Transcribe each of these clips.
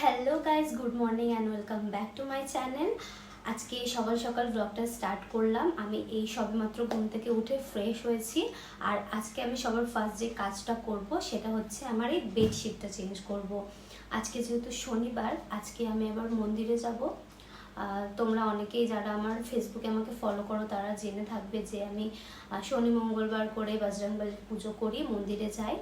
Hello guys, good morning and welcome back to my channel. আজকে সকাল সকাল ব্লগটা স্টার্ট করলাম। আমি এই সবেমাত্র ঘুম থেকে উঠে ফ্রেশ হয়েছি। আর আজকে আমি সবার ফার্স্ট যে কাজটা করব সেটা হচ্ছে আমার এই বেডশিটটা চেঞ্জ করব। আজকে যেহেতু শনিবার, আজকে আমি আবার মন্দিরে যাব। তোমরা অনেকেই যারা আমার ফেসবুকে আমাকে ফলো করো তারা জেনে থাকবে যে আমি শনি মঙ্গলবার করে বজরংবলীর পুজো করি, মন্দিরে যাই।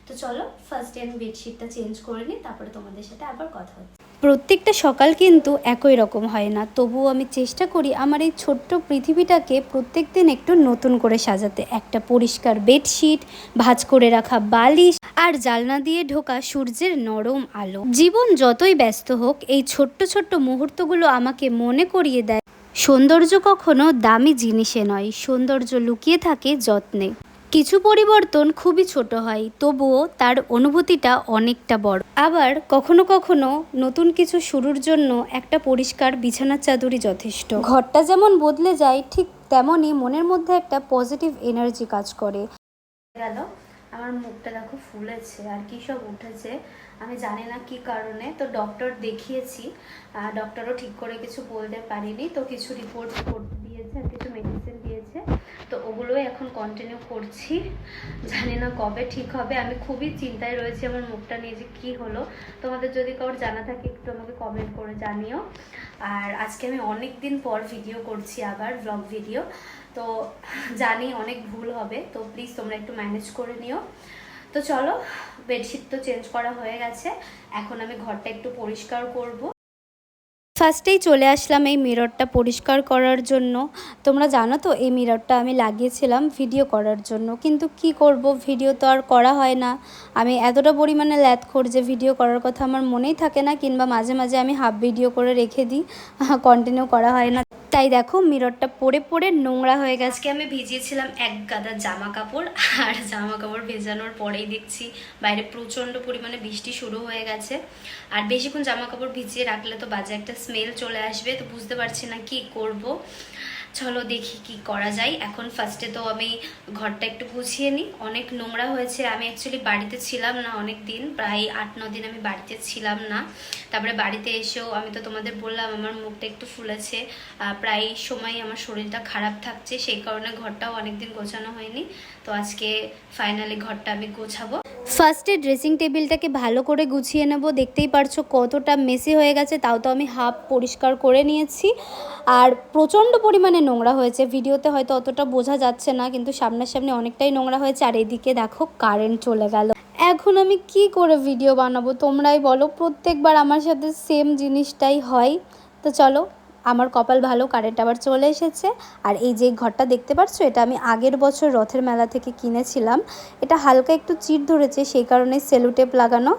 তো চলো ফার্স্টে আমি বেডশিটটা চেঞ্জ করে নিই, তারপরে তোমাদের সাথে আবার কথা হচ্ছে। প্রত্যেকটা সকাল কিন্তু একই রকম হয় না, তবুও আমি চেষ্টা করি আমার এই ছোট্ট পৃথিবীটাকে প্রত্যেক দিন একটু নতুন করে সাজাতে। একটা পরিষ্কার বেডশিট, ভাঁজ করে রাখা বালিশ আর জানলা দিয়ে ঢোকা সূর্যের নরম আলো। জীবন যতই ব্যস্ত হোক, এই ছোট্ট ছোট্ট মুহূর্তগুলো আমাকে মনে করিয়ে দেয় সৌন্দর্য কখনো দামি জিনিসে নয়, সৌন্দর্য লুকিয়ে থাকে যত্নে। কিছু পরিবর্তন খুবই ছোট হয়, তবুও তার অনুভূতিটা অনেকটা বড়। আবার কখনো কখনো নতুন কিছু শুরুর জন্য একটা পরিষ্কার বিছানার চাদরই যথেষ্ট। ঘরটা যেমন বদলে যায়, ঠিক তেমনই মনের মধ্যে একটা পজিটিভ এনার্জি কাজ করে। গেল আমার মুখটা দেখো ফুলেছে আর কি সব উঠেছে, আমি জানি না কি কারণে। তো ডক্টর দেখিয়েছি, ডক্টরও ঠিক করে কিছু বলতে পারিনি। তো কিছু রিপোর্ট দিয়েছে আর কিছু মেডিসিন দিয়েছে, তো ওগুলোই এখন কন্টিনিউ করছি। জানি না কবে ঠিক হবে। আমি খুবই চিন্তায় রয়েছি আমার মুখটা নিয়ে যে কী হলো। তোমাদের যদি কারোর জানা থাকে একটু আমাকে কমেন্ট করে জানিও। আর আজকে আমি অনেক দিন পর ভিডিও করছি, আবার ব্লগ ভিডিও। তো জানি অনেক ভুল হবে, তো প্লিজ তোমরা একটু ম্যানেজ করে নিও। তো চলো, বেডশিট তো চেঞ্জ করা হয়ে গেছে, এখন আমি ঘরটা একটু পরিষ্কার করব। ফার্স্টেই চলে আসলাম এই মিররটা পরিষ্কার করার জন্য। তোমরা জানো তো এই মিররটা আমি লাগিয়েছিলাম ভিডিও করার জন্য, কিন্তু কি করব, ভিডিও তো আর করা হয় না। আমি এতটা পরিমাণে ল্যাদখোর যে ভিডিও করার কথা আমার মনেই থাকে না, কিংবা মাঝে মাঝে আমি হাফ ভিডিও করে রেখে দিই, কন্টিনিউ করা হয় না। তাই দেখো মিররটা পরে পরে নোংরা হয়ে গেছে। আজকে আমি ভিজিয়েছিলাম এক গাদা জামা কাপড়, আর জামা কাপড় ভেজানোর পরেই দেখছি বাইরে প্রচণ্ড পরিমাণে বৃষ্টি শুরু হয়ে গেছে। আর বেশিক্ষণ জামা কাপড় ভিজিয়ে রাখলে তো বাজে একটা স্মেল চলে আসবে, তো বুঝতে পারছি না কি করব। চলো দেখি কি করা যায়। এখন ফার্স্টে তো আমি ঘরটা একটু গুছিয়ে নিই, অনেক নোংরা হয়েছে। আমি অ্যাকচুয়ালি বাড়িতে ছিলাম না অনেক দিন, প্রায় 8-9 দিন আমি বাড়িতে ছিলাম না। তারপরে বাড়িতে এসেও আমি তো তোমাদের বললাম আমার মুখটা একটু ফুলেছে, প্রায় সময় আমার শরীরটা খারাপ থাকছে, সেই কারণে ঘরটাও অনেকদিন গোছানো হয়নি। তো আজকে ফাইনালি ঘরটা আমি গোছাবো। ফার্স্টে ড্রেসিং টেবিলটাকে ভালো করে গুছিয়ে নেব। দেখতেই পারছো কতটা মেসি হয়ে গেছে, তাও তো আমি হাফ পরিষ্কার করে নিয়েছি। আর প্রচণ্ড পরিমাণে নোংরা হয়েছে, ভিডিওতে হয়তো অতটা বোঝা যাচ্ছে না, কিন্তু সামনাসামনি অনেকটাই নোংরা হয়েছে। আর এদিকে দেখো কারেন্ট চলে গেল। এখন আমি কি করে ভিডিও বানাবো তোমরাই বলো, প্রত্যেকবার আমার সাথে সেম জিনিসটাই হয়। তো চলো, আমার কপাল ভালো, কারেন্ট আবার চলে এসেছে। আর এই যে ঘরটা দেখতে পাচ্ছ, এটা আমি আগের বছর রথের মেলা থেকে কিনেছিলাম। এটা হালকা একটু চিট ধরেছে, সেই কারণে সেলুটেপ লাগানো।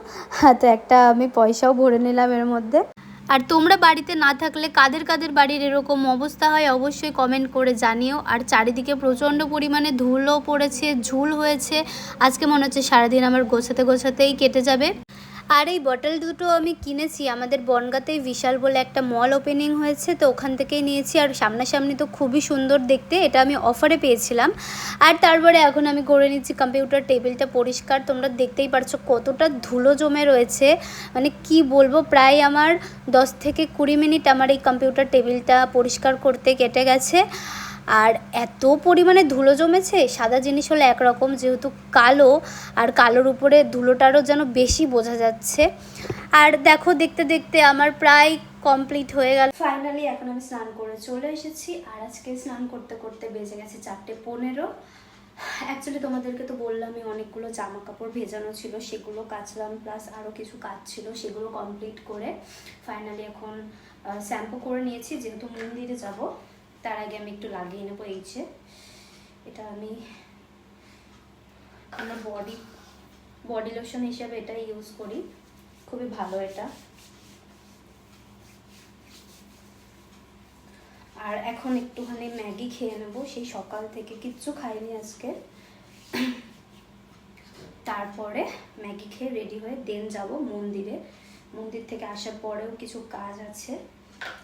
তো একটা আমি পয়সাও ভরে নিলাম এর মধ্যে। আর তোমরা বাড়িতে না থাকলে কাদের কাদের বাড়ির এরকম অবস্থা হয় অবশ্যই কমেন্ট করে জানিও। আর চারিদিকে প্রচণ্ড পরিমাণে ধুলো পড়েছে, ঝুল হয়েছে। আজকে মনে হচ্ছে সারাদিন আমার গোছাতে গোছাতেই কেটে যাবে। আর এই বটল দুটো আমি কিনেছি আমাদের বনগাঁতেই বিশাল বলে একটা মল ওপেনিং হয়েছে, তো ওখান থেকেই নিয়েছি। আর সামনাসামনি তো খুবই সুন্দর দেখতে, এটা আমি অফারে পেয়েছিলাম। আর তারপরে এখন আমি করে নিচ্ছি কম্পিউটার টেবিলটা পরিষ্কার। তোমরা দেখতেই পারছো কতটা ধুলো জমে রয়েছে, মানে কি বলবো, প্রায় আমার 10 থেকে 20 মিনিট আমার এই কম্পিউটার টেবিলটা পরিষ্কার করতে কেটে গেছে। আর এত পরিমাণে ধুলো জমেছে, সাদা জিনিস হলে একরকম, যেহেতু কালো, আর কালোর উপরে ধুলোটারও যেন বেশি বোঝা যাচ্ছে। আর দেখো দেখতে দেখতে আমার প্রায় কমপ্লিট হয়ে গেল। ফাইনালি এখন আমি স্নান করে চলে এসেছি। আর আজকে স্নান করতে করতে বেজে গেছে 4:15। অ্যাকচুয়ালি তোমাদেরকে তো বললামই অনেকগুলো জামা কাপড় ভেজানো ছিল, সেগুলো কাচলাম, প্লাস আরও কিছু কাজ ছিল, সেগুলো কমপ্লিট করে ফাইনালি এখন শ্যাম্পু করে নিয়েছি। যেহেতু মন্দিরে যাব, তার আগে আমি একটু লাগিয়ে নেবো। এই যে এটা আমি আমার বডি লোশন হিসেবে এটা ইউজ করি, খুবই ভালো এটা। আর এখন একটুখানি ম্যাগি খেয়ে নেবো, সেই সকাল থেকে কিচ্ছু খাইনি আজকে। তারপরে ম্যাগি খেয়ে রেডি হয়ে দেন যাব মন্দিরে। মন্দির থেকে আসার পরেও কিছু কাজ আছে,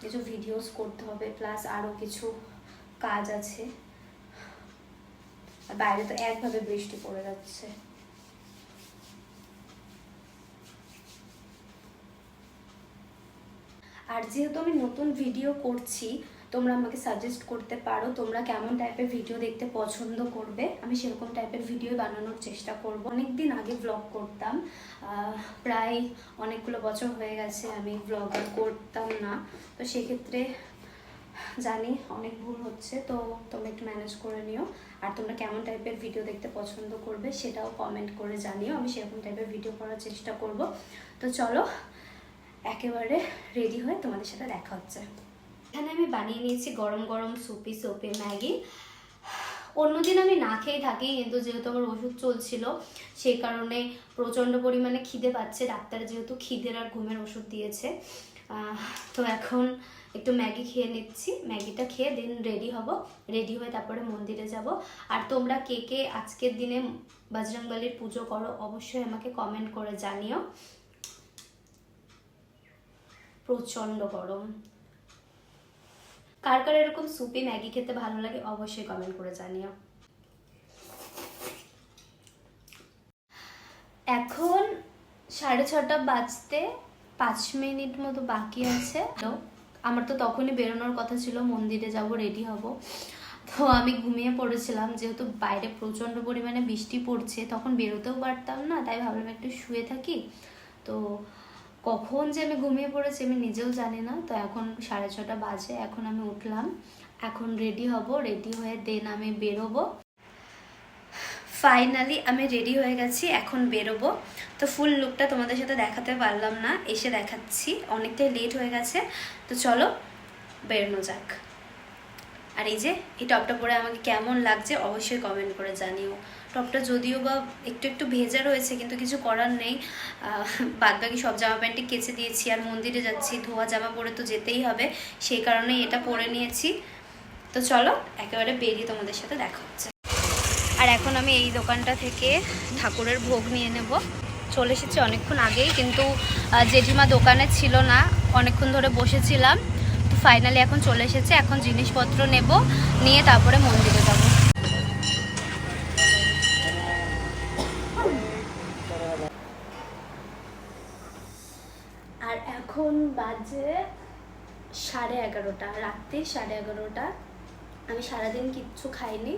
কিছু ভিডিওস করতে হবে, প্লাস আরও কিছু কাজ আছে। আর বাইরে তো একভাবে বৃষ্টি পড়ে যাচ্ছে। আর যেহেতু আমি নতুন ভিডিও করছি, তোমরা আমাকে সাজেস্ট করতে পারো তোমরা কেমন টাইপের ভিডিও দেখতে পছন্দ করবে। আমি সেরকম টাইপের ভিডিও বানানোর চেষ্টা করব। অনেক দিন আগে ব্লগ করতাম, প্রায় অনেকগুলো বছর হয়ে গেছে আমি ব্লগ করতাম না, তো সেক্ষেত্রে জানি অনেক ভুল হচ্ছে, তো তোমরা একটু ম্যানেজ করে নিও। আর তোমরা কেমন টাইপের ভিডিও দেখতে পছন্দ করবে সেটাও কমেন্ট করে জানিও, আমি সেরকম টাইপের ভিডিও করার চেষ্টা করব। তো চলো একেবারে রেডি হয়ে তোমাদের সাথে দেখা হচ্ছে। এখানে আমি বানিয়ে নিয়েছি গরম গরম সুপি ম্যাগি। অন্যদিন আমি না খেয়ে থাকি, কিন্তু যেহেতু আমার ওষুধ চলছিল সেই কারণে প্রচণ্ড পরিমাণে খিদে পাচ্ছে। ডাক্তার যেহেতু খিদের আর ঘুমের ওষুধ দিয়েছে, তো এখন একটু ম্যাগি খেয়ে নিচ্ছি। ম্যাগিটা খেয়ে দেন রেডি হব, রেডি হয়ে তারপরে মন্দিরে যাব। আর তোমরা কে কে আজকের দিনে বজরংবলীর পুজো করো অবশ্যই আমাকে কমেন্ট করে জানিও। প্রচণ্ড গরম, কার কার এরকম সুপি ম্যাগি খেতে ভালো লাগে অবশ্যই কমেন্ট করে জানিও। এখন 6:30 বাজতে 5 মিনিট মতো বাকি আছে। আমার তো তখনই বেরোনোর কথা ছিল, মন্দিরে যাব, রেডি হব। তো আমি ঘুমিয়ে পড়েছিলাম, যেহেতু বাইরে প্রচণ্ড পরিমাণে বৃষ্টি পড়ছে, তখন বেরোতেও পারতাম না, তাই ভাবলাম একটু শুয়ে থাকি। তো কখন যে আমি ঘুমিয়ে পড়েছি আমি নিজেও জানি না। তো এখন 6:30 বাজে, এখন আমি উঠলাম, এখন রেডি হব, রেডি হয়ে দেন আমি বেরোবো। ফাইনালি আমি রেডি হয়ে গেছি, এখন বেরোবো। তো ফুল লুকটা তোমাদের সাথে দেখাতে পারলাম না, এসে দেখাচ্ছি, অনেকটাই লেট হয়ে গেছে। তো চলো বেরোনো যাক। আর এই যে এই টপটা পরে আমাকে কেমন লাগছে অবশ্যই কমেন্ট করে জানিও। টপটা যদিও বা একটু একটু ভেজা রয়েছে, কিন্তু কিছু করার নেই, বাদবাকি সব জামা প্যান্টই কেচে দিয়েছি। আর মন্দিরে যাচ্ছি, ধোয়া জামা পরে তো যেতেই হবে, সেই কারণেই এটা পরে নিয়েছি। তো চলো একেবারে বেরিয়ে তোমাদের সাথে দেখা হচ্ছে। আর এখন আমি এই দোকানটা থেকে ঠাকুরের ভোগ নিয়ে নেব। চলে এসেছি অনেকক্ষণ আগেই, কিন্তু জেঠিমা দোকানে ছিল না, অনেকক্ষণ ধরে বসেছিলাম। তো ফাইনালি এখন চলে এসেছে, এখন জিনিসপত্র নেব, নিয়ে তারপরে মন্দিরে যাব। আর এখন বাজে 11:30, রাত্রি 11:30। আমি সারাদিন কিচ্ছু খাইনি,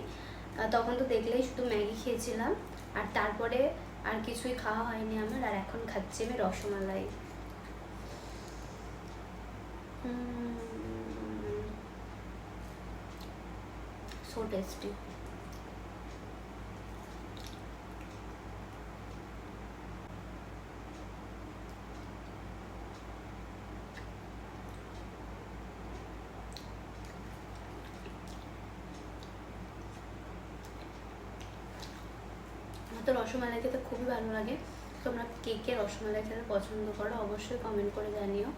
তখন তো দেখলেই শুধু ম্যাগি খেয়েছিলাম, আর তারপরে আর কিছুই খাওয়া হয়নি আমার। আর এখন খাচ্ছি আমি রসমালাই। So tasty. তো রসমালাই খেতে খুবই ভালো লাগে। তোমরা কে কে রসমালাই খেতে পছন্দ করো অবশ্যই কমেন্ট করে জানিও।